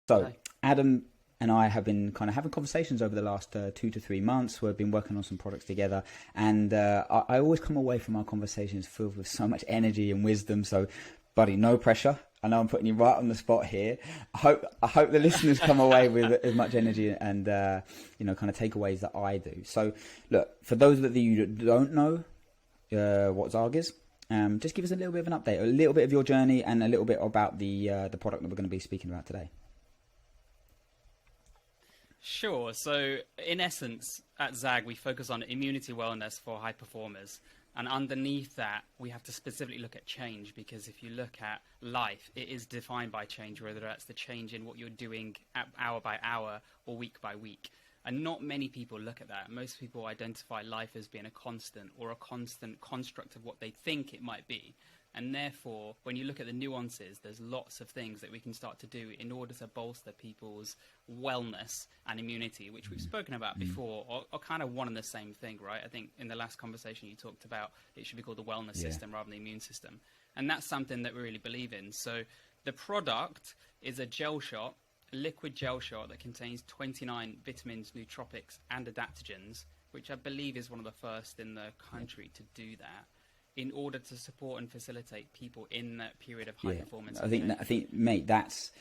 So, Hi. Adam and I have been kind of having conversations over the last 2 to 3 months. We've been working on some products together, and I always come away from our conversations filled with so much energy and wisdom. So, buddy, no pressure. I know I'm putting you right on the spot here. I hope the listeners come away with as much energy and kind of takeaways that I do. So, look, for those of you that don't know what ZAAG is, just give us a little bit of an update, a little bit of your journey, and a little bit about the product that we're going to be speaking about today. Sure. So, in essence, at ZAAG, we focus on immunity wellness for high performers. And underneath that, we have to specifically look at change, because if you look at life, it is defined by change, whether that's the change in what you're doing hour by hour or week by week. And not many people look at that. Most people identify life as being a constant or a constant construct of what they think it might be. And therefore, when you look at the nuances, there's lots of things that we can start to do in order to bolster people's wellness and immunity, which we've spoken about before, or kind of one and the same thing, right? I think in the last conversation you talked about it should be called the wellness system rather than the immune system. And that's something that we really believe in. So the product is a gel shot, a liquid gel shot that contains 29 vitamins, nootropics, and adaptogens, which I believe is one of the first in the country to do that, in order to support and facilitate people in that period of high performance. I think, mate, that's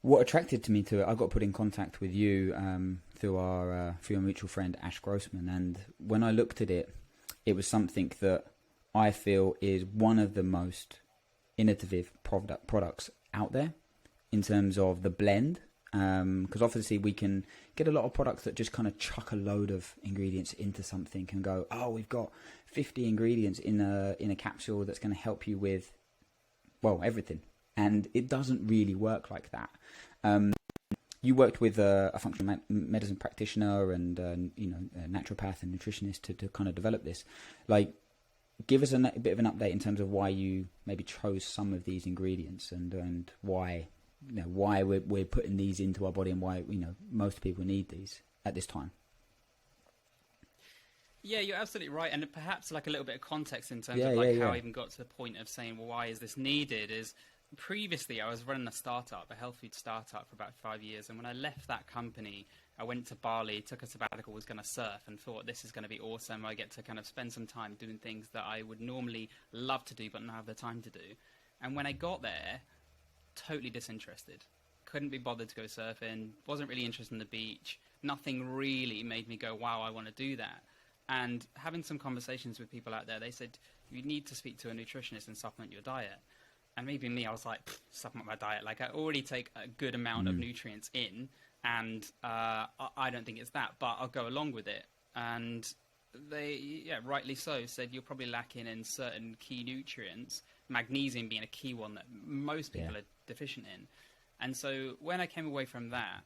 what attracted to me to it. I got put in contact with you through your mutual friend Ash Grossman, and when I looked at it, it was something that I feel is one of the most innovative products out there in terms of the blend. Because obviously we can get a lot of products that just kind of chuck a load of ingredients into something and go, oh, we've got 50 ingredients in a capsule that's going to help you with, well, everything. And it doesn't really work like that. You worked with a functional medicine practitioner and a naturopath and nutritionist to kind of develop this. Like, give us a bit of an update in terms of why you maybe chose some of these ingredients and why. Why we're putting these into our body and why most people need these at this time. Yeah, you're absolutely right, and perhaps like a little bit of context in terms of how I even got to the point of saying, well, why is this needed? Is previously I was running a startup, a health food startup, for about 5 years, and when I left that company, I went to Bali, took a sabbatical, was going to surf, and thought this is going to be awesome. I get to kind of spend some time doing things that I would normally love to do but not have the time to do. And when I got there, totally disinterested, couldn't be bothered to go surfing, wasn't really interested in the beach, nothing really made me go, wow, I want to do that. And having some conversations with people out there, they said you need to speak to a nutritionist and supplement your diet. And maybe me, I was like, supplement my diet, like I already take a good amount of nutrients in, and I don't think it's that, but I'll go along with it. And they, rightly so, said you're probably lacking in certain key nutrients, magnesium being a key one that most people are deficient in. And so when I came away from that,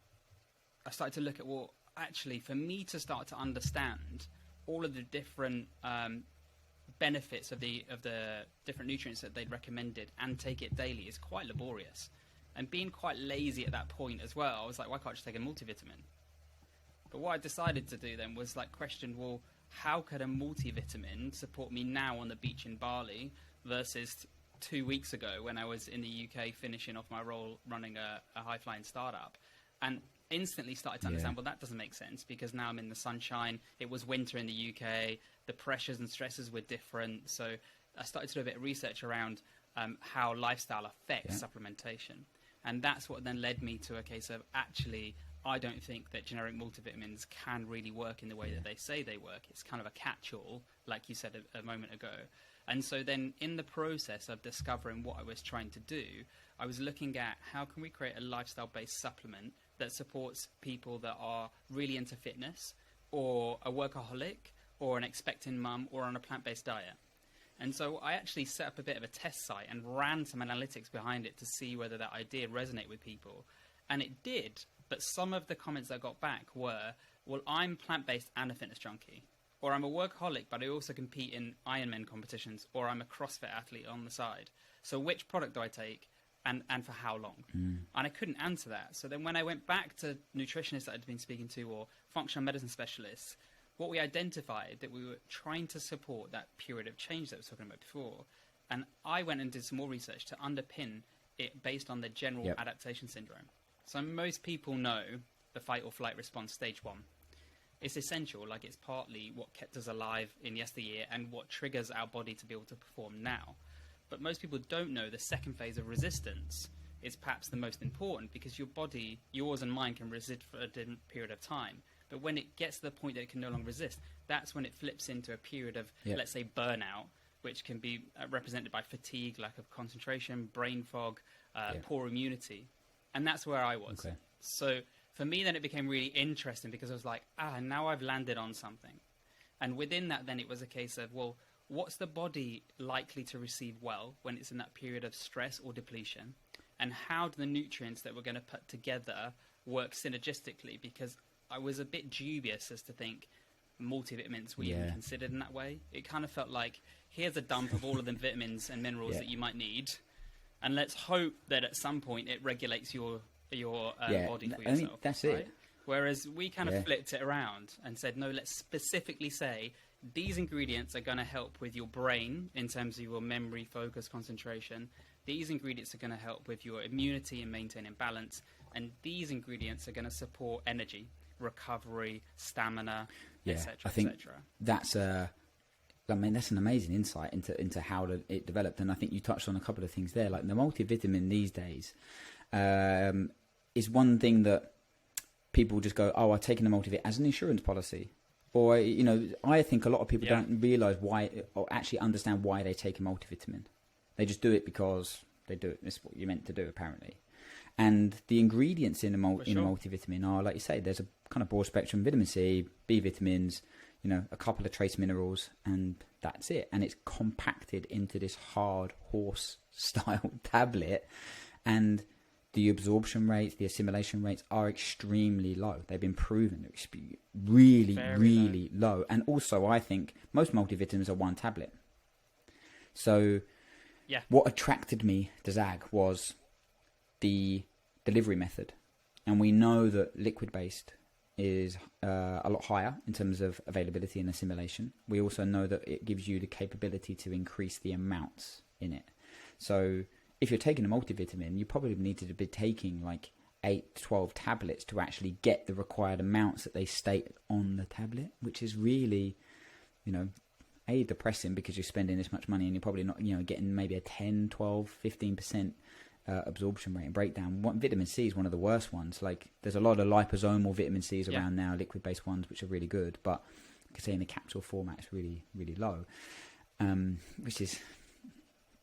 I started to look at, well, actually, for me to start to understand all of the different benefits of the different nutrients that they'd recommended and take it daily is quite laborious. And being quite lazy at that point as well, I was like, why can't I just take a multivitamin? But what I decided to do then was like question, well, how could a multivitamin support me now on the beach in Bali versus 2 weeks ago when I was in the UK finishing off my role running a high-flying startup? And instantly started to understand, well, that doesn't make sense, because now I'm in the sunshine. It was winter in the UK. The pressures and stresses were different. So I started to do a bit of research around how lifestyle affects supplementation. And that's what then led me to a case of, actually, I don't think that generic multivitamins can really work in the way that they say they work. It's kind of a catch-all, like you said a moment ago. And so then in the process of discovering what I was trying to do, I was looking at how can we create a lifestyle-based supplement that supports people that are really into fitness, or a workaholic, or an expecting mum, or on a plant-based diet. And so I actually set up a bit of a test site and ran some analytics behind it to see whether that idea resonated with people. And it did, but some of the comments I got back were, well, I'm plant-based and a fitness junkie, or I'm a workaholic, but I also compete in Ironman competitions, or I'm a CrossFit athlete on the side. So which product do I take, and for how long? And I couldn't answer that. So then when I went back to nutritionists that I'd been speaking to, or functional medicine specialists, what we identified that we were trying to support that period of change that I was talking about before. And I went and did some more research to underpin it based on the general adaptation syndrome. So most people know the fight or flight response, stage 1. It's essential, like it's partly what kept us alive in yesteryear and what triggers our body to be able to perform now. But most people don't know the second phase of resistance is perhaps the most important, because your body, yours and mine, can resist for a different period of time. But when it gets to the point that it can no longer resist, that's when it flips into a period of, let's say, burnout, which can be represented by fatigue, lack of concentration, brain fog, poor immunity. And that's where I was. Okay. So for me, then it became really interesting, because I was like, now I've landed on something. And within that, then it was a case of, well, what's the body likely to receive well when it's in that period of stress or depletion? And how do the nutrients that we're going to put together work synergistically? Because I was a bit dubious as to think multivitamins were even considered in that way. It kind of felt like, here's a dump of all of the vitamins and minerals that you might need, and let's hope that at some point it regulates your body for yourself. That's right? it. Whereas we kind of flipped it around and said, no, let's specifically say these ingredients are going to help with your brain in terms of your memory, focus, concentration. These ingredients are going to help with your immunity and maintaining balance. And these ingredients are going to support energy, recovery, stamina, etc. I think that's that's an amazing insight into how it developed. And I think you touched on a couple of things there. Like the multivitamin these days is one thing that people just go, I'm taking a multivitamin as an insurance policy. Or, I think a lot of people don't realise why, or actually understand why they take a multivitamin. They just do it because they do it. It's what you're meant to do, apparently. And the ingredients in a multivitamin are, like you say, there's a kind of broad spectrum: vitamin C, B vitamins, a couple of trace minerals, and that's it. And it's compacted into this hard horse-style tablet, and the absorption rates, the assimilation rates are extremely low. They've been proven to be really low. And also, I think most multivitamins are one tablet. So what attracted me to ZAAG was the delivery method. And we know that liquid-based is a lot higher in terms of availability and assimilation. We also know that it gives you the capability to increase the amounts in it. So if you're taking a multivitamin, you probably need to be taking like 8 to 12 tablets to actually get the required amounts that they state on the tablet, which is really, depressing, because you're spending this much money and you're probably not, getting maybe a 10, 12, 15% absorption rate and breakdown. Vitamin C is one of the worst ones. Like, there's a lot of liposomal vitamin C's around now, liquid-based ones, which are really good, but I could say in the capsule format, it's really, really low, which is...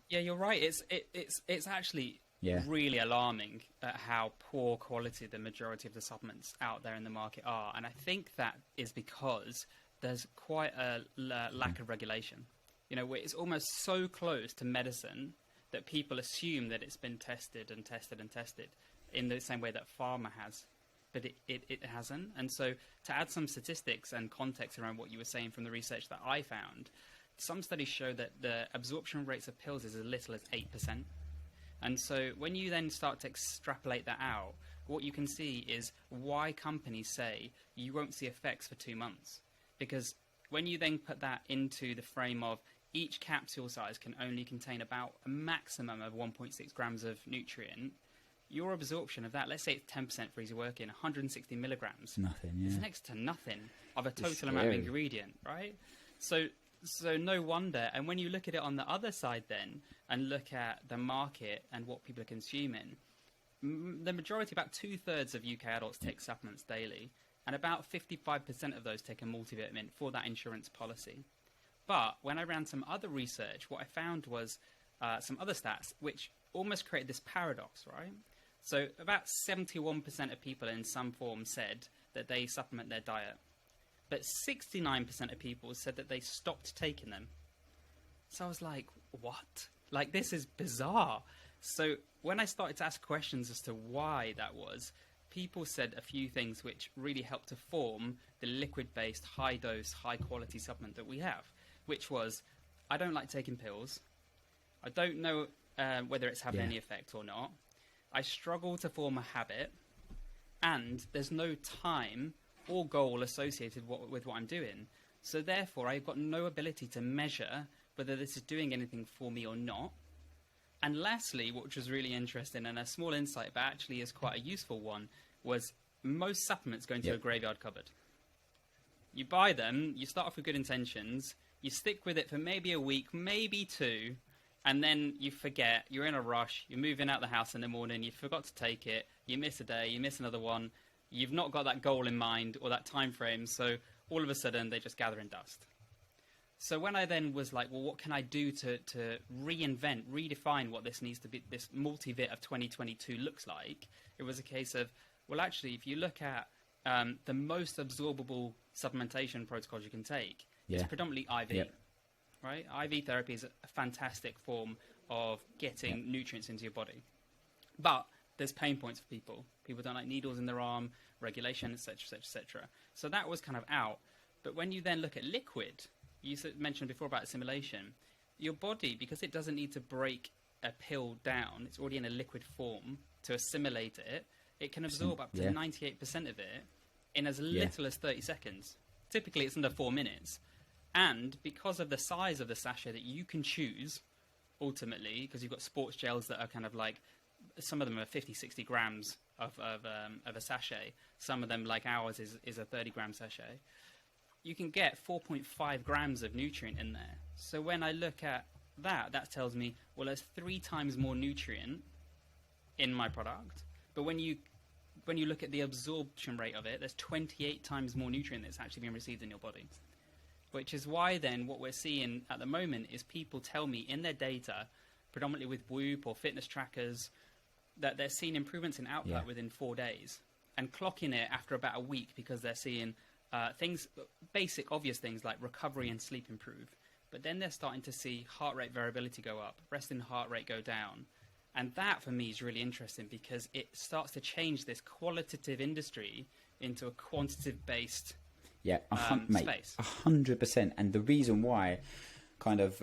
Yeah, you're right. It's actually really alarming at how poor quality the majority of the supplements out there in the market are. And I think that is because there's quite a lack of regulation. It's almost so close to medicine that people assume that it's been tested and tested and tested in the same way that pharma has. But it hasn't. And so to add some statistics and context around what you were saying from the research that I found, some studies show that the absorption rates of pills is as little as 8%. And so when you then start to extrapolate that out, what you can see is why companies say you won't see effects for 2 months. Because when you then put that into the frame of each capsule size can only contain about a maximum of 1.6 grams of nutrient, your absorption of that, let's say it's 10% for easy working, 160 milligrams. Nothing, It's next to nothing of a total amount of ingredient, right? So no wonder. And when you look at it on the other side then, and look at the market and what people are consuming, the majority, about 2/3 of UK adults take supplements daily, and about 55% of those take a multivitamin for that insurance policy. But when I ran some other research, what I found was some other stats which almost created this paradox, right? So about 71% of people in some form said that they supplement their diet. But 69% of people said that they stopped taking them. So I was like, what? Like, this is bizarre. So when I started to ask questions as to why that was, people said a few things which really helped to form the liquid-based, high-dose, high-quality supplement that we have, which was, I don't like taking pills. I don't know whether it's having any effect or not. I struggle to form a habit. And there's no time or goal associated with what I'm doing. So therefore, I've got no ability to measure whether this is doing anything for me or not. And lastly, which was really interesting and a small insight, but actually is quite a useful one, was most supplements go into a graveyard cupboard. You buy them, you start off with good intentions, you stick with it for maybe a week, maybe 2, and then you forget, you're in a rush, you're moving out the house in the morning, you forgot to take it, you miss a day, you miss another one, you've not got that goal in mind or that time frame, so all of a sudden they just gather in dust. So when I then was like, well, what can I do to reinvent, redefine what this needs to be, this multivit of 2022 looks like, it was a case of, well, actually, if you look at the most absorbable supplementation protocols you can take, it's predominantly IV, right? IV therapy is a fantastic form of getting nutrients into your body. But there's pain points for people. People don't like needles in their arm, regulation, etc., etc., etc. So that was kind of out. But when you then look at liquid, you mentioned before about assimilation, your body, because it doesn't need to break a pill down, it's already in a liquid form to assimilate it, it can absorb up to 98% of it in as little as 30 seconds. Typically, it's under 4 minutes. And because of the size of the sachet that you can choose, ultimately, because you've got sports gels that are kind of like, some of them are 50, 60 grams of a sachet. Some of them, like ours, is a 30-gram sachet. You can get 4.5 grams of nutrient in there. So when I look at that, that tells me, well, there's 3 times more nutrient in my product. But when you look at the absorption rate of it, there's 28 times more nutrient that's actually being received in your body. Which is why then what we're seeing at the moment is people tell me in their data, predominantly with Whoop or fitness trackers, that they're seeing improvements in output within 4 days and clocking it after about a week because they're seeing things, basic, obvious things like recovery and sleep improve. But then they're starting to see heart rate variability go up, resting heart rate go down. And that, for me, is really interesting because it starts to change this qualitative industry into a quantitative-based space. 100%. And the reason why, kind of,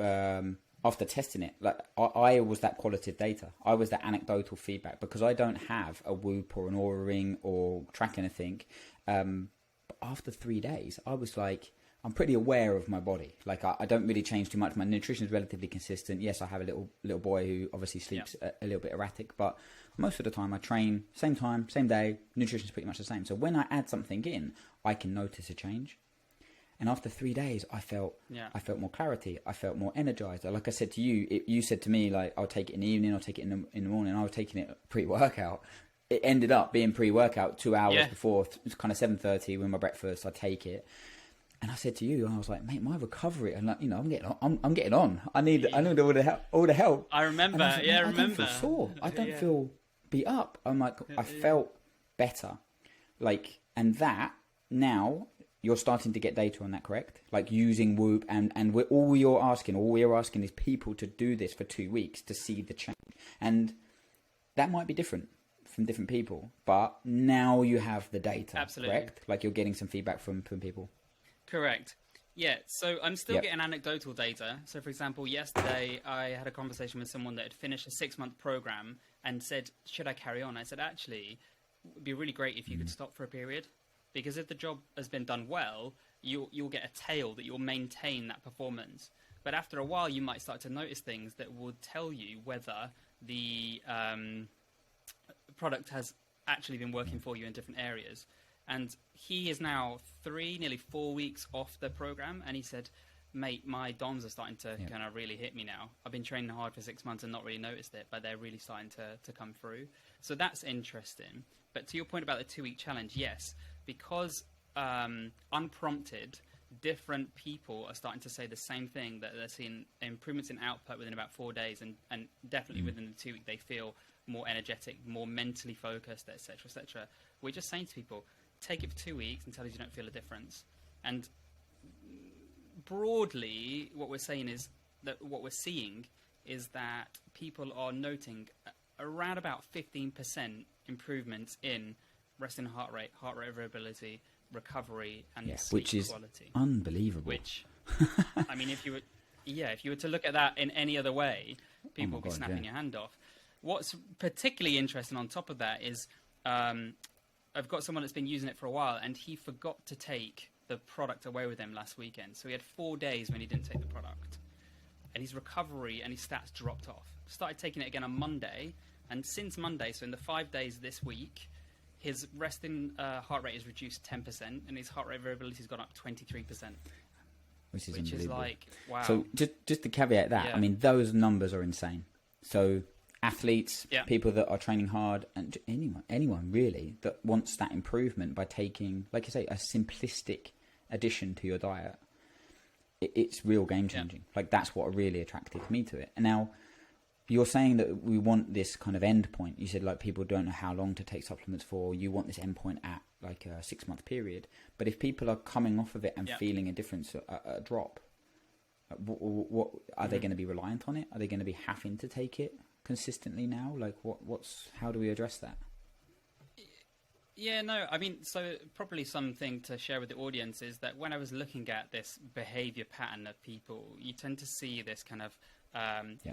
after testing it, like I was that qualitative data. I was that anecdotal feedback because I don't have a Whoop or an Oura Ring or track anything. But after 3 days, I was like, I'm pretty aware of my body. Like I don't really change too much. My nutrition is relatively consistent. Yes, I have a little boy who obviously sleeps a little bit erratic, but most of the time I train same time, same day. Nutrition is pretty much the same. So when I add something in, I can notice a change. And after 3 days, I felt more clarity. I felt more energized. Like I said to you, you said to me, like, I'll take it in the evening, I'll take it in the morning. I was taking it pre-workout. It ended up being pre-workout 2 hours before, kind of 7:30 when my breakfast. I take it. And I said to you, I was like, mate, my recovery, and like, you know, I'm getting on. I need all the help. I remember, I don't feel sore. I don't feel beat up. I'm like, I felt better. Like, and that now you're starting to get data on that, correct? Like using Whoop, and all we're asking is people to do this for 2 weeks to see the change. And that might be different from different people, but now you have the data, absolutely, correct? Like you're getting some feedback from people. Correct. Yeah, so I'm still getting anecdotal data. So, for example, yesterday I had a conversation with someone that had finished a 6-month program and said, should I carry on? I said, actually, it would be really great if you could stop for a period, because if the job has been done well, you'll get a tail that you'll maintain that performance. But after a while, you might start to notice things that will tell you whether the product has actually been working for you in different areas. And he is now nearly 4 weeks off the program, and he said, mate, my DOMs are starting to kind of really hit me now. I've been training hard for 6 months and not really noticed it, but they're really starting to come through. So that's interesting. But to your point about the 2-week challenge, yes, because unprompted, different people are starting to say the same thing, that they're seeing improvements in output within about 4 days, and definitely within the 2 week they feel more energetic, more mentally focused, etc., etc. We're just saying to people, take it for 2 weeks until you don't feel a difference. And broadly, what we're saying is that what we're seeing is that people are noting around about 15% improvements in resting heart rate variability, recovery, and sleep which is quality. Unbelievable. Which, I mean, if you were to look at that in any other way, people would be snapping your hand off. What's particularly interesting on top of that is I've got someone that's been using it for a while, and he forgot to take the product away with him last weekend. So he had 4 days when he didn't take the product. and his recovery and his stats dropped off. Started taking it again on Monday, and since Monday, so in the 5 days this week, his resting heart rate is reduced 10%, and his heart rate variability has gone up 23%. Which is like, wow. So just to caveat that, I mean, those numbers are insane. So athletes, people that are training hard, and anyone really that wants that improvement by taking, like you say, a simplistic addition to your diet, it's real game changing. Like that's what really attracted me to it. And now you're saying that we want this kind of end point. You said like people don't know how long to take supplements for. You want this end point at like a 6-month period. But if people are coming off of it and feeling a difference, a drop, what are they going to be reliant on it? Are they going to be having to take it consistently now? Like how do we address that? Yeah, no, I mean, so probably something to share with the audience is that when I was looking at this behavior pattern of people, you tend to see this kind of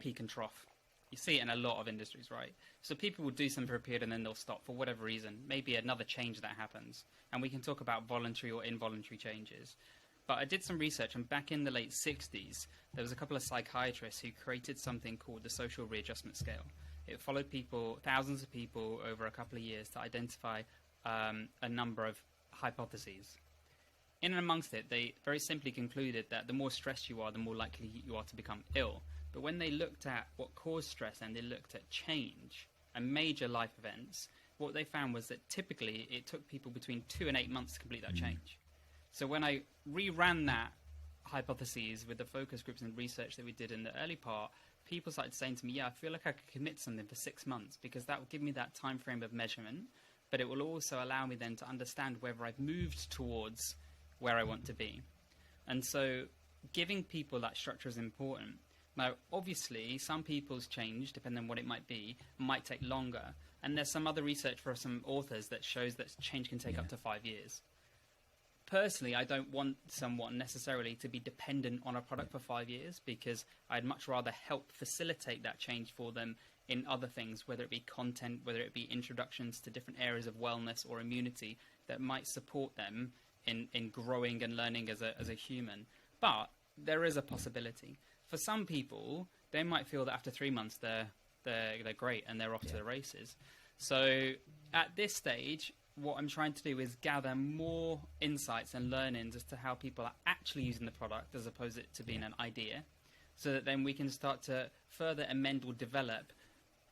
peak and trough. You see it in a lot of industries, right? So people will do something for a period and then they'll stop for whatever reason. Maybe another change that happens. And we can talk about voluntary or involuntary changes. But I did some research, and back in the late 60s, there was a couple of psychiatrists who created something called the social readjustment scale. It followed people, thousands of people over a couple of years to identify a number of hypotheses. In and amongst it, they very simply concluded that the more stressed you are, the more likely you are to become ill. But when they looked at what caused stress and they looked at change and major life events, what they found was that typically it took people between 2 and 8 months to complete that change. So when I reran that hypotheses with the focus groups and research that we did in the early part, people started saying to me, yeah, I feel like I could commit to something for 6 months because that will give me that time frame of measurement, but it will also allow me then to understand whether I've moved towards where I want to be. And so giving people that structure is important. Now, obviously, some people's change, depending on what it might be, might take longer. And there's some other research for some authors that shows that change can take up to 5 years. Personally, I don't want someone necessarily to be dependent on a product for 5 years because I'd much rather help facilitate that change for them in other things, whether it be content, whether it be introductions to different areas of wellness or immunity that might support them in growing and learning as a human. But there is a possibility. For some people, they might feel that after 3 months they're great and they're off to the races. So at this stage, what I'm trying to do is gather more insights and learnings as to how people are actually using the product as opposed to being an idea, so that then we can start to further amend or develop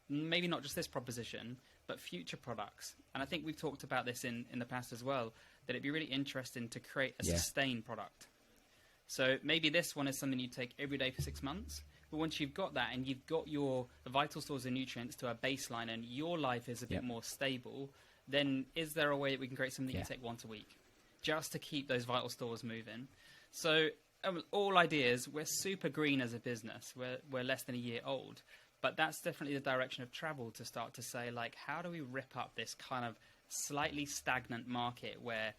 maybe not just this proposition, but future products. And I think we've talked about this in the past as well, that it'd be really interesting to create a sustained product. So maybe this one is something you take every day for 6 months. But once you've got that and you've got your vital stores and nutrients to a baseline and your life is a bit more stable, then is there a way that we can create something you take once a week just to keep those vital stores moving? So all ideas, we're super green as a business. We're less than a year old. But that's definitely the direction of travel to start to say, like, how do we rip up this kind of slightly stagnant market where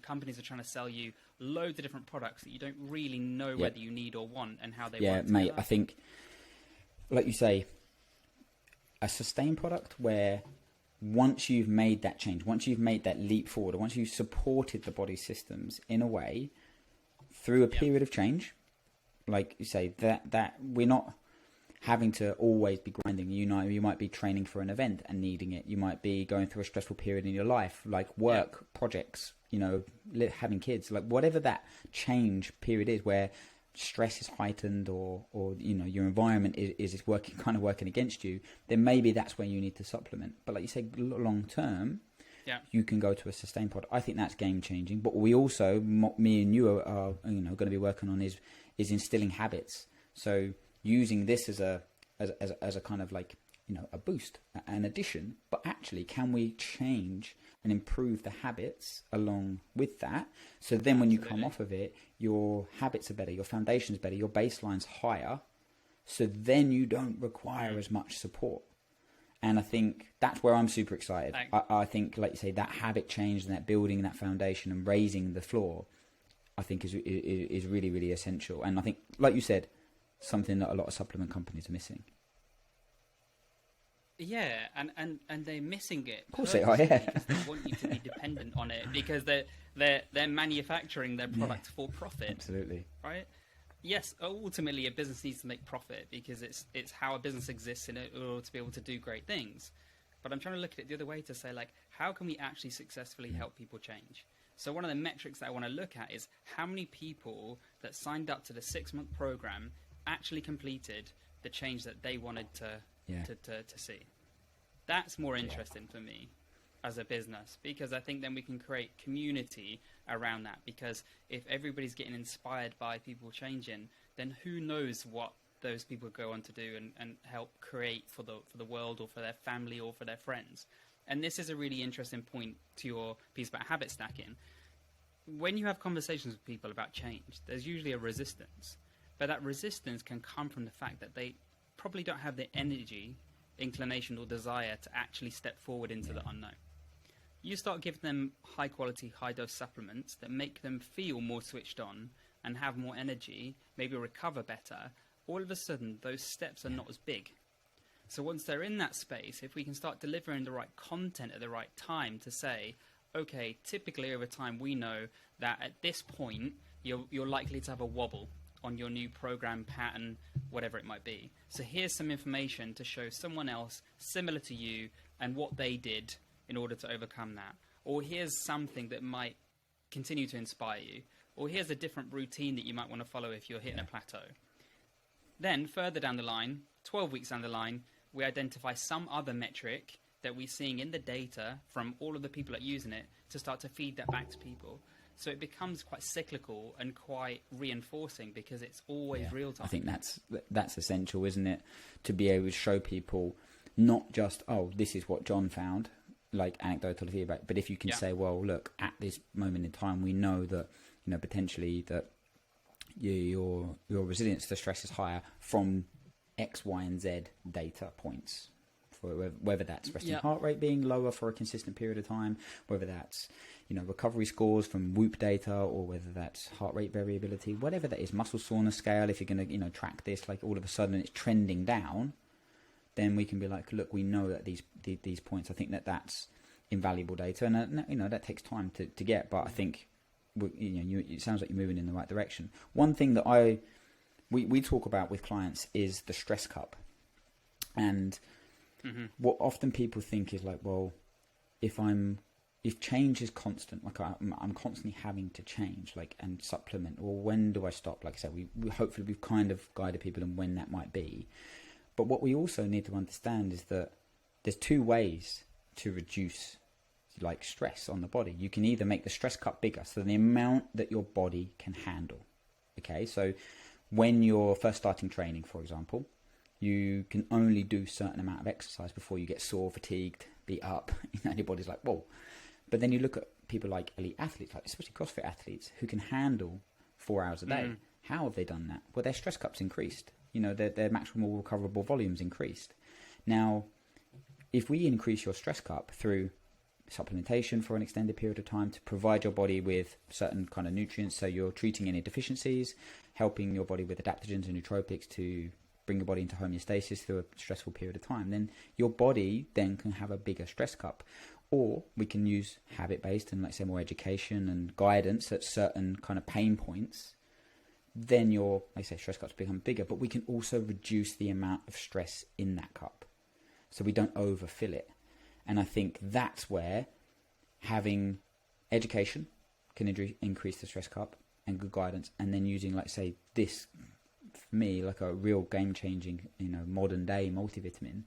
companies are trying to sell you loads of different products that you don't really know whether you need or want and how they work together. Mate, I think, like you say, a sustained product where once you've made that change, once you've made that leap forward, once you've supported the body systems in a way through a period of change, like you say, that we're not having to always be grinding. You know, you might be training for an event and needing it. You might be going through a stressful period in your life, like work, projects, you know, having kids, like whatever that change period is where stress is heightened or you know, your environment is working against you, then maybe that's where you need to supplement. But like you say, long term, you can go to a sustained product. I think that's game changing. But we also, me and you are you know, going to be working on is instilling habits. So using this as a kind of like, you know, a boost, an addition, but actually can we change and improve the habits along with that? So then when you come off of it, your habits are better, your foundation's better, your baseline's higher. So then you don't require as much support. And I think that's where I'm super excited. I think, like you say, that habit change and that building that foundation and raising the floor, I think is really, really essential. And I think, like you said, something that a lot of supplement companies are missing. Yeah, and they're missing it. Of course they are, yeah. Because they want you to be dependent on it because they're manufacturing their product for profit. Absolutely. Right? yes, ultimately a business needs to make profit because it's how a business exists in order to be able to do great things. But I'm trying to look at it the other way to say, like, how can we actually successfully help people change? So one of the metrics that I want to look at is how many people that signed up to the 6-month program actually completed the change that they wanted to see. That's more interesting for me as a business, because I think then we can create community around that. Because if everybody's getting inspired by people changing, then who knows what those people go on to do and help create for the world or for their family or for their friends. And this is a really interesting point to your piece about habit stacking. When you have conversations with people about change, there's usually a resistance. But that resistance can come from the fact that they probably don't have the energy, inclination, or desire to actually step forward into the unknown. You start giving them high-quality, high-dose supplements that make them feel more switched on and have more energy, maybe recover better. All of a sudden, those steps are not as big. So once they're in that space, if we can start delivering the right content at the right time to say, okay, typically over time we know that at this point you're likely to have a wobble on your new program pattern, whatever it might be. So here's some information to show someone else similar to you and what they did in order to overcome that. Or here's something that might continue to inspire you. Or here's a different routine that you might want to follow if you're hitting a plateau. Then further down the line, 12 weeks down the line, we identify some other metric that we're seeing in the data from all of the people that are using it to start to feed that back to people. So it becomes quite cyclical and quite reinforcing because it's always real time. I think that's essential, isn't it? To be able to show people not just, oh, this is what John found, like anecdotal feedback, but if you can say, well, look, at this moment in time, we know that, potentially that your resilience to stress is higher from X, Y, and Z data points. For whether that's resting heart rate being lower for a consistent period of time, whether that's recovery scores from Whoop data, or whether that's heart rate variability, whatever that is, muscle soreness scale. If you're going to track this, like all of a sudden it's trending down, then we can be like, look, we know that these points. I think that's invaluable data, and that takes time to get. But I think it sounds like you're moving in the right direction. One thing that we talk about with clients is the stress cup, and what often people think is like, well, if change is constant, like I'm constantly having to change, like, and supplement, or when do I stop? Like I said, we hopefully we've kind of guided people on when that might be. But what we also need to understand is that there's two ways to reduce like stress on the body. You can either make the stress cup bigger, so the amount that your body can handle. Okay, so when you're first starting training, for example, you can only do a certain amount of exercise before you get sore, fatigued, beat up. Your body's like, whoa. But then you look at people like elite athletes, like especially CrossFit athletes, who can handle 4 hours a day. How have they done that? Well, their stress cup's increased. Their maximal recoverable volume's increased. Now, if we increase your stress cup through supplementation for an extended period of time to provide your body with certain kind of nutrients, so you're treating any deficiencies, helping your body with adaptogens and nootropics to bring your body into homeostasis through a stressful period of time, then your body then can have a bigger stress cup. Or we can use habit-based and, let's say, more education and guidance at certain kind of pain points. Then your, like I say, stress cups become bigger, but we can also reduce the amount of stress in that cup, so we don't overfill it. And I think that's where having education can increase the stress cup, and good guidance, and then using, like say, this, for me, like a real game-changing, modern day multivitamin,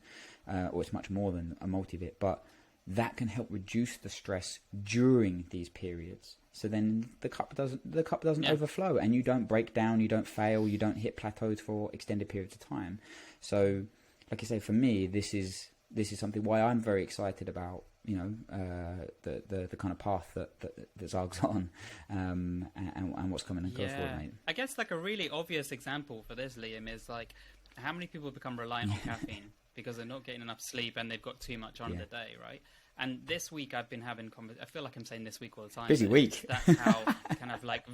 or it's much more than a multivit, but that can help reduce the stress during these periods. So then the cup doesn't overflow, and you don't break down, you don't fail, you don't hit plateaus for extended periods of time. So, like I say, for me, this is something why I'm very excited about, the kind of path that ZAAG's on, and what's coming and go forward, mate. I guess like a really obvious example for this, Liam, is like how many people become reliant on caffeine because they're not getting enough sleep and they've got too much on in the day, right? And this week I've been having I feel like I'm saying this week all the time. Busy week. That's how kind of like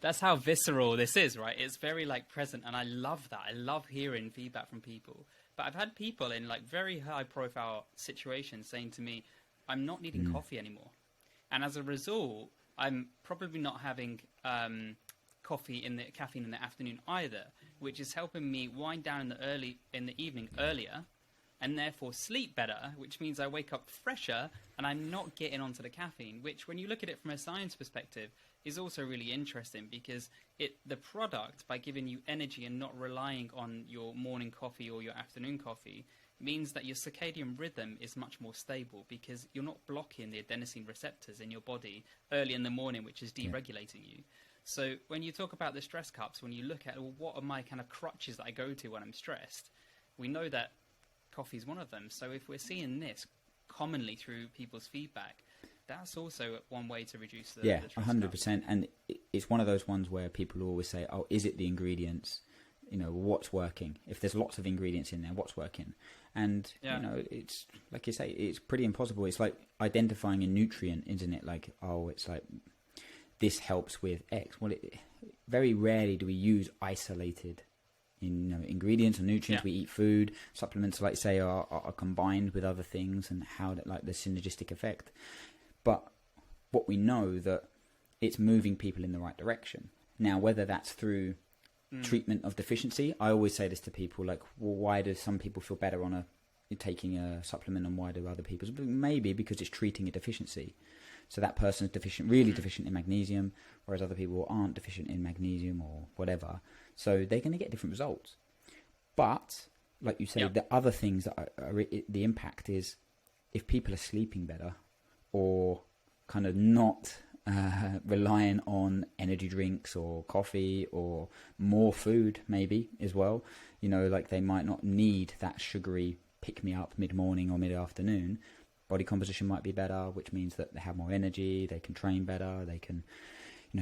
that's how visceral this is, right? It's very like present, and I love that. I love hearing feedback from people. But I've had people in like very high profile situations saying to me, I'm not needing coffee anymore. And as a result, I'm probably not having caffeine in the afternoon either, which is helping me wind down in the evening earlier, and therefore sleep better, which means I wake up fresher and I'm not getting onto the caffeine, which when you look at it from a science perspective is also really interesting, because the product, by giving you energy and not relying on your morning coffee or your afternoon coffee, means that your circadian rhythm is much more stable, because you're not blocking the adenosine receptors in your body early in the morning, which is deregulating you. So when you talk about the stress cups, when you look at, well, what are my kind of crutches that I go to when I'm stressed, we know that coffee is one of them. So if we're seeing this commonly through people's feedback, that's also one way to reduce the stress 100%. And it's one of those ones where people always say, oh, is it the ingredients? What's working? If there's lots of ingredients in there, what's working? And, it's like you say, it's pretty impossible. It's like identifying a nutrient, isn't it? Like, oh, it's like this helps with X. Well, very rarely do we use isolated ingredients or nutrients. We eat food. Supplements, like say, are combined with other things, and how that, like the synergistic effect. But what we know that it's moving people in the right direction. Now, whether that's through treatment of deficiency, I always say this to people, like, well, why do some people feel better on taking a supplement, and why do other people? Maybe because it's treating a deficiency. So that person is really deficient in magnesium, whereas other people aren't deficient in magnesium or whatever. So they're going to get different results. But like you say, the other things that are the impact is if people are sleeping better, or kind of not relying on energy drinks or coffee or more food maybe as well. Like they might not need that sugary pick-me-up mid-morning or mid-afternoon. Body composition might be better, which means that they have more energy, they can train better, they can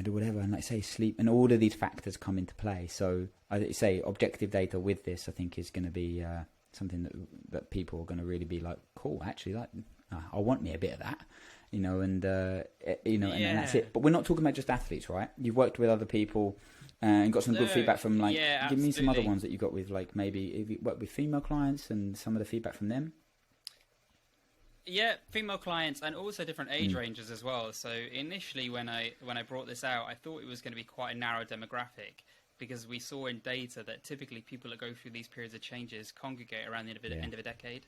do whatever. And like say sleep, and all of these factors come into play. So I say objective data with this, I think, is going to be something that people are going to really be like, cool, actually, like I want me a bit of that. And that's it. But we're not talking about just athletes, right? You've worked with other people and got some good feedback from, like, give me some other ones that you got with, like, maybe if you worked with female clients and some of the feedback from them. Yeah, female clients, and also different age ranges as well. So initially, when I brought this out, I thought it was going to be quite a narrow demographic, because we saw in data that typically people that go through these periods of changes congregate around the end of a decade.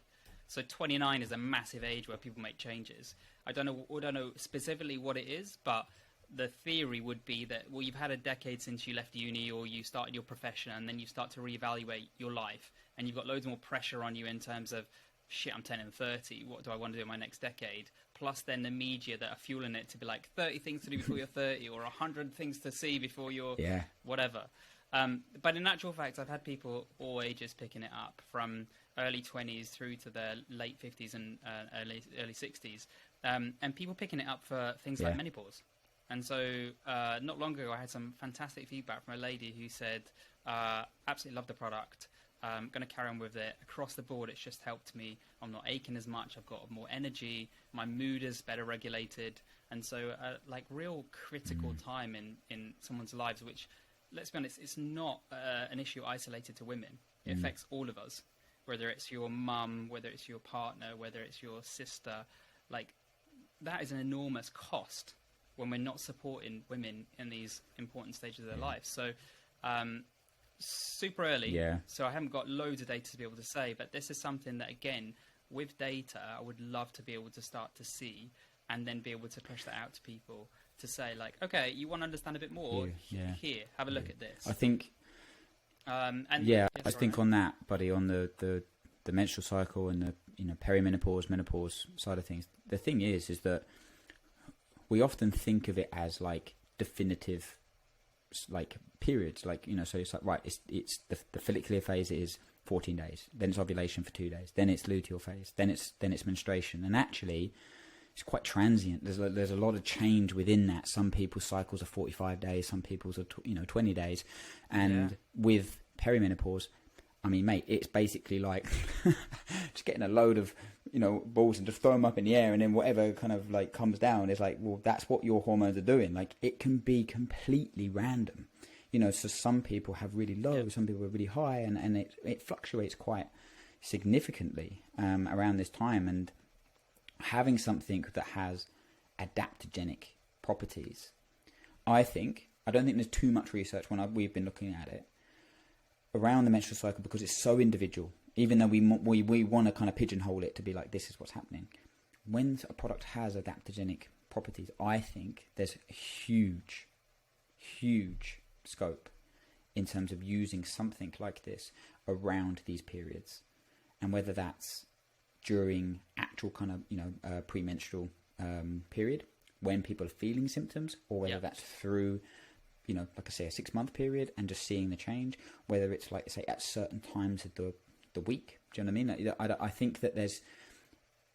So 29 is a massive age where people make changes. I don't know specifically what it is, but the theory would be that, well, you've had a decade since you left uni or you started your profession, and then you start to reevaluate your life, and you've got loads more pressure on you in terms of, shit, I'm 10 and 30, what do I want to do in my next decade? Plus then the media that are fueling it to be like 30 things to do before you're 30, or 100 things to see before you're whatever. But in actual fact, I've had people all ages picking it up, from early 20s through to their late 50s and early 60s, and people picking it up for things like menopause. And so not long ago, I had some fantastic feedback from a lady who said, absolutely love the product. I'm going to carry on with it. Across the board, it's just helped me. I'm not aching as much. I've got more energy. My mood is better regulated. And so like real critical time in someone's lives, which, let's be honest, it's not an issue isolated to women. It affects all of us, whether it's your mum, whether it's your partner, whether it's your sister. Like, that is an enormous cost when we're not supporting women in these important stages of their life. So super early, so I haven't got loads of data to be able to say, but this is something that, again, with data, I would love to be able to start to see, and then be able to push that out to people to say, like, okay, you want to understand a bit more? Here, have a look at this. I think, I think on that, buddy, on the menstrual cycle and the perimenopause, menopause side of things, the thing is that we often think of it as like definitive, like periods, like, so it's like, right, it's the follicular phase is 14 days, then it's ovulation for 2 days, then it's luteal phase, then it's menstruation, and actually it's quite transient. There's a lot of change within that. Some people's cycles are 45 days, some people's are 20 days, and with perimenopause, I mean, mate, it's basically like just getting a load of balls and just throw them up in the air, and then whatever kind of like comes down is like, well, that's what your hormones are doing. Like, it can be completely random, so some people have really low, some people are really high, and it fluctuates quite significantly around this time. And having something that has adaptogenic properties, I think, I don't think there's too much research we've been looking at it around the menstrual cycle, because it's so individual. Even though we want to kind of pigeonhole it to be like, this is what's happening. When a product has adaptogenic properties, I think there's huge scope in terms of using something like this around these periods, and whether that's during actual kind of premenstrual period when people are feeling symptoms, or whether that's through like I say, a 6-month period and just seeing the change, whether it's like say at certain times of the week. Do you know what I mean? I think that there's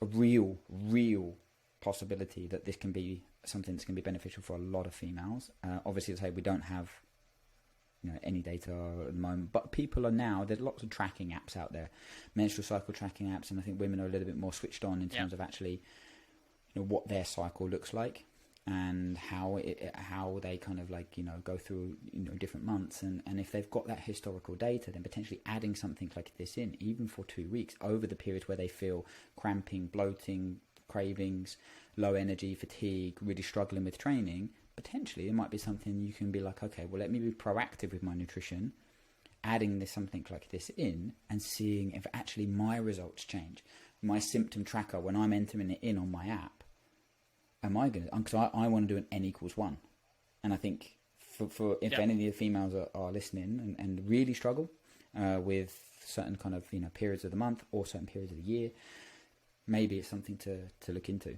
a real possibility that this can be something that's going to be beneficial for a lot of females. Obviously, to say we don't have any data at the moment, but people are now, there's lots of tracking apps out there, menstrual cycle tracking apps, and I think women are a little bit more switched on in terms of actually what their cycle looks like, and how they kind of like go through different months, and if they've got that historical data, then potentially adding something like this in, even for 2 weeks over the periods where they feel cramping, bloating, cravings, low energy, fatigue, really struggling with training, potentially it might be something you can be like, okay, well, let me be proactive with my nutrition, adding something like this in and seeing if actually my results change, my symptom tracker when I'm entering it in on my app. Am I going to, because I want to do an N=1. And I think for if any of the females are listening and really struggle with certain kind of, periods of the month or certain periods of the year, maybe it's something to look into.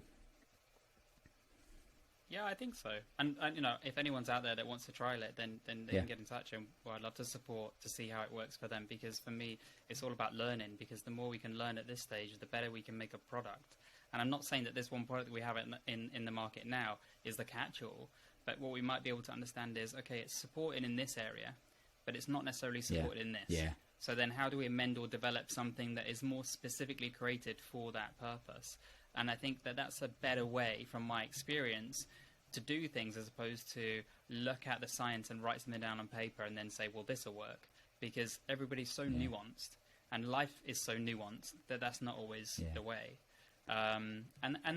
Yeah, I think so. And if anyone's out there that wants to trial it, then they can get in touch, and I'd love to support to see how it works for them, because for me, it's all about learning, because the more we can learn at this stage, the better we can make a product. And I'm not saying that this one product that we have in the market now is the catch-all, but what we might be able to understand is, okay, it's supported in this area, but it's not necessarily supported in this. Yeah. So then how do we amend or develop something that is more specifically created for that purpose? And I think that that's a better way, from my experience, to do things, as opposed to look at the science and write something down on paper and then say, well, this will work, because everybody's so nuanced, and life is so nuanced that that's not always the way. And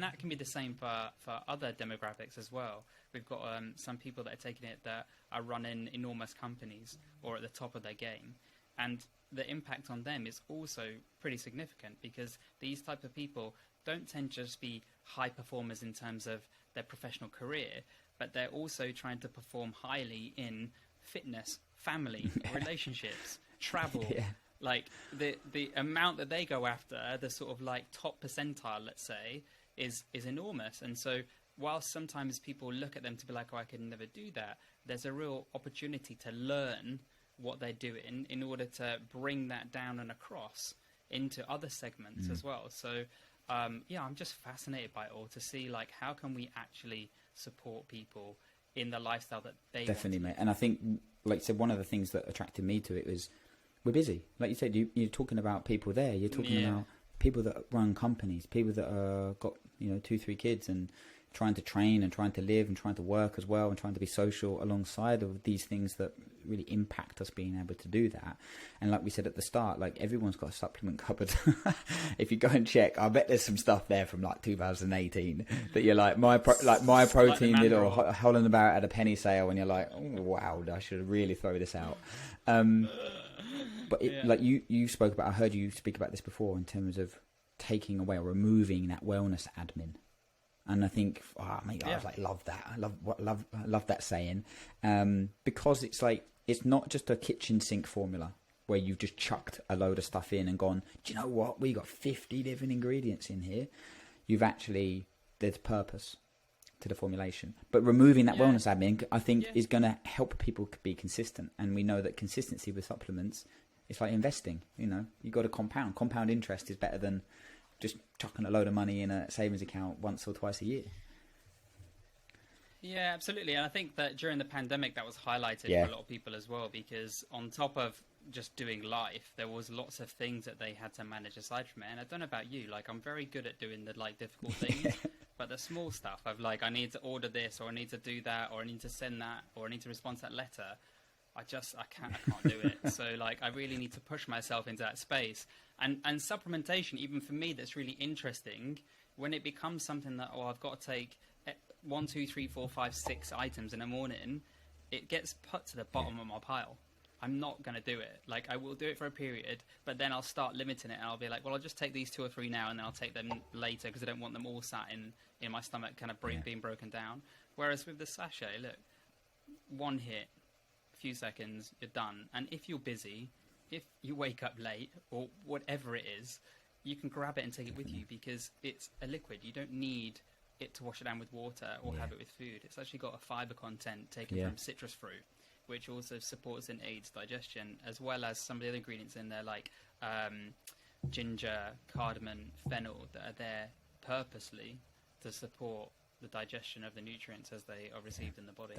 that can be the same for other demographics as well. We've got some people that are taking it that are running enormous companies or at the top of their game, and the impact on them is also pretty significant, because these type of people don't tend to just be high performers in terms of their professional career, but they're also trying to perform highly in fitness, family, relationships, travel. Like the amount that they go after, the sort of like top percentile, let's say, is enormous. And so whilst sometimes people look at them to be like, oh, I could never do that, there's a real opportunity to learn what they're doing in order to bring that down and across into other segments as well. So I'm just fascinated by it all, to see like how can we actually support people in the lifestyle that they definitely, want. Mate. And I think, like you said, one of the things that attracted me to it was, we're busy. Like you said, you're talking about people there. You're talking about people that run companies, people that got 2-3 kids and trying to train and trying to live and trying to work as well, and trying to be social alongside of these things that really impact us being able to do that. And like we said at the start, like everyone's got a supplement cupboard. If you go and check, I bet there's some stuff there from like 2018 that you're like, my protein did, or Holland Barrett at a penny sale, and you're like, oh, wow, I should really throw this out. But like you spoke about, I heard you speak about this before in terms of taking away or removing that wellness admin. And I think, I was like, love that. I love that saying, because it's like, it's not just a kitchen sink formula where you've just chucked a load of stuff in and gone, do you know what? We got 50 different ingredients in here. There's purpose to the formulation. But removing that wellness admin, I think, is going to help people be consistent. And we know that consistency with supplements, it's like investing. You got to compound. Compound interest is better than just chucking a load of money in a savings account once or twice a year. Yeah, absolutely. And I think that during the pandemic, that was highlighted for a lot of people as well, because on top of just doing life, there was lots of things that they had to manage aside from it. And I don't know about you, like I'm very good at doing the like difficult things, but the small stuff of like, I need to order this, or I need to do that, or I need to send that, or I need to respond to that letter. I can't do it. So like, I really need to push myself into that space. And supplementation, even for me, that's really interesting when it becomes something that, I've got to take 1, 2, 3, 4, 5, 6 items in the morning. it gets put to the bottom of my pile. I'm not going to do it. Like, I will do it for a period, but then I'll start limiting it, and I'll be like, well, I'll just take these 2 or 3 now, and then I'll take them later, because I don't want them all sat in my stomach kind of being broken down. Whereas with the sachet, look, 1 hit, a few seconds, you're done. And if you're busy, if you wake up late, or whatever it is, you can grab it and take it with you, because it's a liquid. You don't need it to wash it down with water or have it with food. It's actually got a fiber content taken from citrus fruit, which also supports and aids digestion, as well as some of the other ingredients in there, like ginger, cardamom, fennel, that are there purposely to support the digestion of the nutrients as they are received in the body.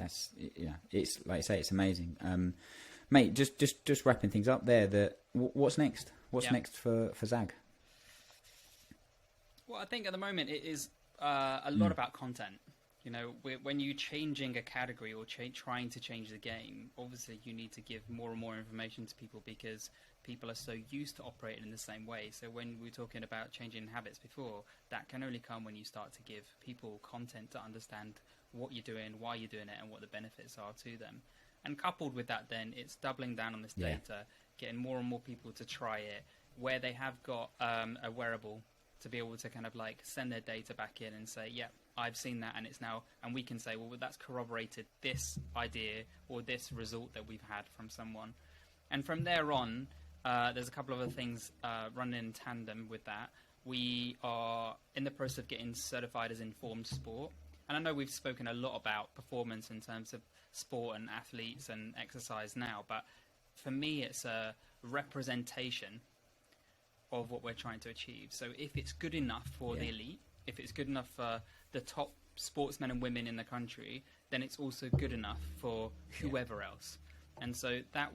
It's like I say, it's amazing. Mate, just wrapping things up there. What's next? What's next for ZAAG? Well, I think at the moment it is a lot about content. You know, when you're changing a category or trying to change the game, obviously you need to give more and more information to people, because people are so used to operating in the same way. So when we were talking about changing habits before, that can only come when you start to give people content to understand what you're doing, why you're doing it, and what the benefits are to them. And coupled with that, then it's doubling down on this data, getting more and more people to try it, where they have got a wearable to be able to kind of like send their data back in and say, yeah, I've seen that, and it's now, and we can say, well, that's corroborated this idea or this result that we've had from someone. And from there on, there's a couple of other things running in tandem with that. We are in the process of getting certified as informed sport. And I know we've spoken a lot about performance in terms of sport and athletes and exercise now, but for me, it's a representation of what we're trying to achieve. So if it's good enough for the elite, if it's good enough for the top sportsmen and women in the country, then it's also good enough for whoever else. And so that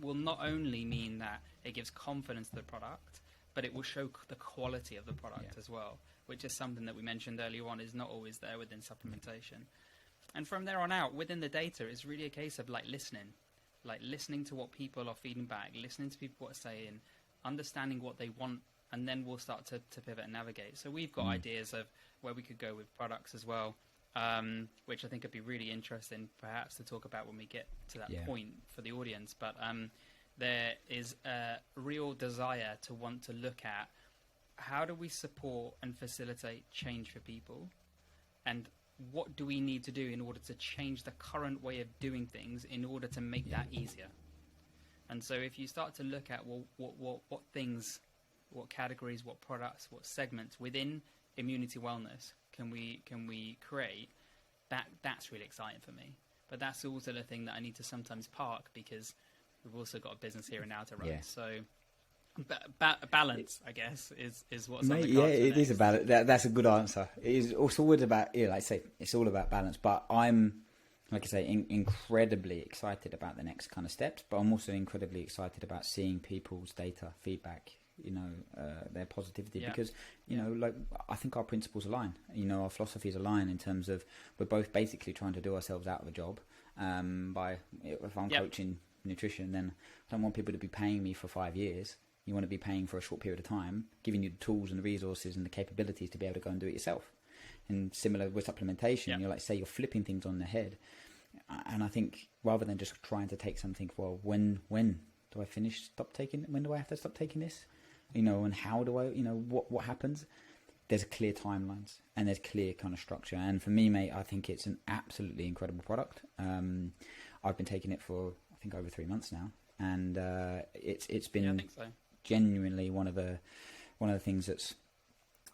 will not only mean that it gives confidence to the product, but it will show the quality of the product as well, which is something that we mentioned earlier on is not always there within supplementation. And from there on out, within the data, it's really a case of listening to what people are feeding back, listening to people what are saying, understanding what they want, and then we'll start to pivot and navigate. So we've got ideas of where we could go with products as well, which I think would be really interesting perhaps to talk about when we get to that point for the audience. But there is a real desire to want to look at how do we support and facilitate change for people, and what do we need to do in order to change the current way of doing things in order to make that easier. And so if you start to look at what things, what categories, what products, what segments within immunity wellness can we create, that's really exciting for me. But that's also the thing that I need to sometimes park, because we've also got a business here and now to run. Yeah. So balance, I guess, is what's on the cards. Yeah, it is a balance. That's a good answer. It is also always about, like I say, it's all about balance. But I'm, like I say, incredibly excited about the next kind of steps, but I'm also incredibly excited about seeing people's data, feedback, their positivity, because, like, I think our principles align, our philosophies align in terms of we're both basically trying to do ourselves out of a job. If I'm coaching nutrition, then I don't want people to be paying me for 5 years. You want to be paying for a short period of time, giving you the tools and the resources and the capabilities to be able to go and do it yourself. And similar with supplementation, you're you're flipping things on the head. And I think rather than just trying to take something, well, when do I stop taking? When do I have to stop taking this? And how do I? What happens? There's clear timelines and there's clear kind of structure. And for me, mate, I think it's an absolutely incredible product. I've been taking it for I think over 3 months now, and it's been I think so. Genuinely one of the things that's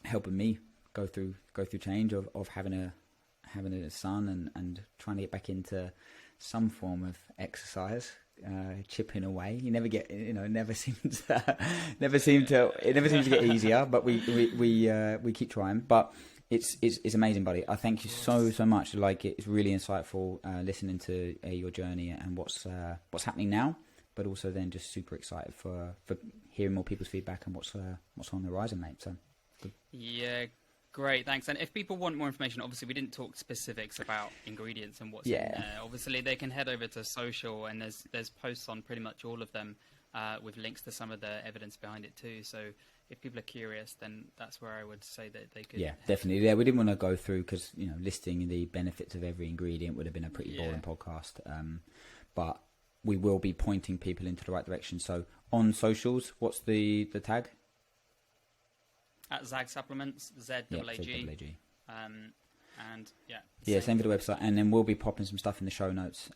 helping me go through change of having a son and trying to get back into some form of exercise, chipping away. You never get, it never seems to get easier, but we keep trying. But it's amazing, buddy. I thank you so much. Like, it's really insightful listening to your journey and what's happening now, but also then just super excited for hearing more people's feedback and what's on the horizon, mate. So good. Yeah, Great, thanks. And if people want more information, obviously we didn't talk specifics about ingredients and what's in there. Obviously they can head over to social, and there's posts on pretty much all of them with links to some of the evidence behind it too. So if people are curious, then that's where I would say that they could. Yeah, definitely. Yeah, we didn't want to go through because, you know, listing the benefits of every ingredient would have been a pretty boring podcast. But we will be pointing people into the right direction. So on socials, what's the tag? At ZAAG Supplements, ZAAG. And same for the website, and then we'll be popping some stuff in the show notes.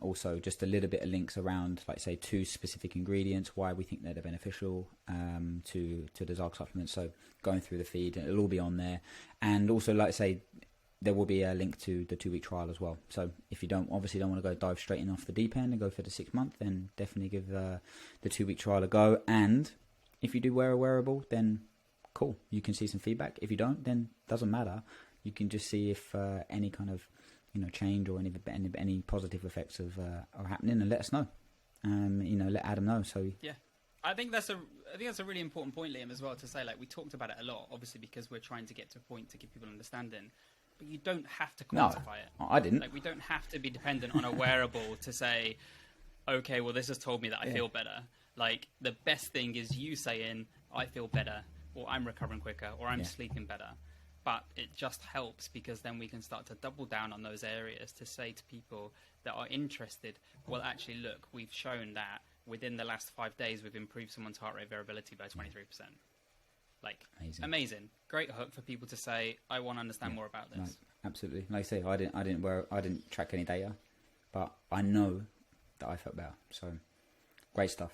Also, just a little bit of links around, like say, 2 specific ingredients, why we think they're beneficial to the ZAAG supplements. So going through the feed, it'll all be on there, and also, like I say, there will be a link to the 2-week trial as well. So if you don't want to go dive straight in off the deep end and go for the 6 month, then definitely give the 2-week trial a go. And if you do wear a wearable, then cool, you can see some feedback. If you don't, then doesn't matter. You can just see if any kind of, you know, change or any positive effects are happening, and let us know. You know, let Adam know. So yeah, I think that's a really important point, Liam, as well, to say. Like, we talked about it a lot, obviously, because we're trying to get to a point to give people understanding. But you don't have to quantify it. I didn't. Like, we don't have to be dependent on a wearable to say, okay, well, this has told me that I feel better. Like, the best thing is you saying, I feel better, or I'm recovering quicker, or I'm sleeping better. But it just helps, because then we can start to double down on those areas to say to people that are interested, well, actually, look, we've shown that within the last 5 days, we've improved someone's heart rate variability by 23%. Like, amazing. Great hook for people to say, I want to understand more about this. No, absolutely. Like I say, I didn't track any data, but I know that I felt better. So great stuff.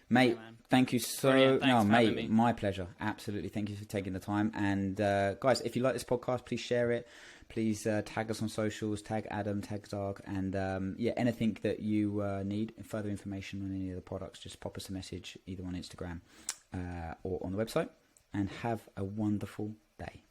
Mate, thank you so much. My pleasure. Absolutely. Thank you for taking the time. And guys, if you like this podcast, please share it. Please tag us on socials, tag Adam, tag ZAAG, and anything that you need, further information on any of the products, just pop us a message either on Instagram or on the website. And have a wonderful day.